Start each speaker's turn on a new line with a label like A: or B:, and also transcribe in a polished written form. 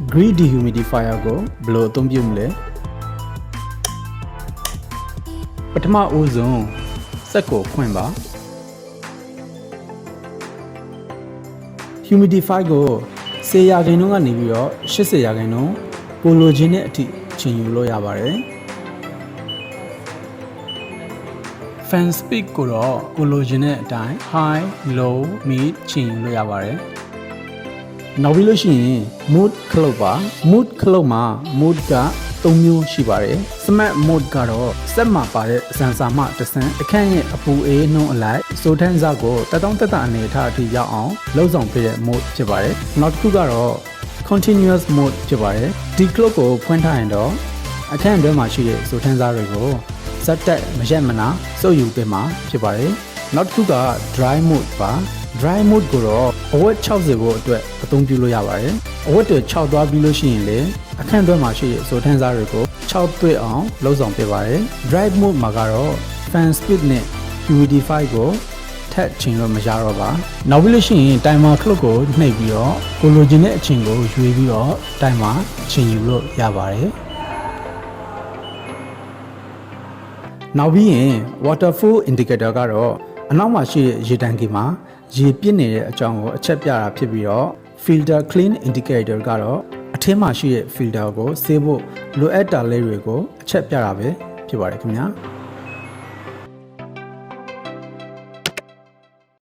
A: Gree Dehumidifier ကိုဘယ်လိုအသုံးပြုမလဲပထမဦးဆုံးစက်ကိုဖွင့်ပါ Humidify ကို10ရာခိုင်နှုန်းကနေပြီးတော့80ရာခိုင်နှုန်းကိုလိုချင်တဲ့အထိချိန်ယူလို့ရပါတယ် Fan speed ကိုတော့ကိုလိုချင်တဲ့အတိုင်း high low mid ချိန်ယူလို့ရပါတယ်နောက်ပြီးလို့ရှိရင် mood ခလုတ်ပါ mood ခလုတ်မှာ mood က3မျိုးရှိပါတယ် smart mode ကတော့စက်မှာပါတဲ့စင်ဆာမှတဆန်အခန့်ရဲ့အပူအေးနှုန်းအလိုက်စိုးထန်းစားကိုတက်တောင့်တက်တာအနေအထားအထိရောက်အောင်လှုပ်ဆောင်ပေးတဲ့ mode ဖြစ်ပါတယ်နောက်တစ်ခုကတော့ continuous mode ဖြစ်ပါတယ်ဒီခလုတ်ကိုဖွင့်ထားရင်တော့အခန့်အတွင်းမှာရှိတဲ့စိုးထန်းစားတွေကိုစက်တက်မရက်မနာစုပ်ယူပေးမှာဖြစ်ပါတယ်နောက်တစ်ခုက dry mode ပါ dry mode ကိုတော့အဝတ်60ဖို့အတွက်အသုံးပြုလို့ရပါတယ်အဝတ်တွေ6သွားပြီးလို့ရှိရင်လေအခန့်အတွင်းမှာရှိတဲ့စိုးထန်းစားတွေကို6တွေ့အောင်လှုပ်ဆောင်ပေးပါတယ် dry mode မှာကတော့ fan speed နဲ့ humidify ကိုထပ်ချိန်လို့မရတော့ပါနောက်ပြီးလို့ရှိရင် timer clock ကိုနှိပ်ပြီးတော့ကိုလိုချင်တဲ့အချိန်ကိုရွေးပြီးတော့ timer ချိန်ယူလို့ရပါတယ်နောက်ပြီးရင် water flow indicator ကတော့အနောက်မှာရှိတဲ့ရေတံကီမှာရေပြည့်နေတဲ့အကြောင်းကိုအချက်ပြတာဖြစ်ပြီးတော့ filter clean indicator ကတော့အထင်းမှာရှိတဲ့ filter ကိုဆေးဖို့လိုအပ်တာလေးတွေကိုအချက်ပြတာပဲဖြစ်ပါတယ်ခင်ဗျာ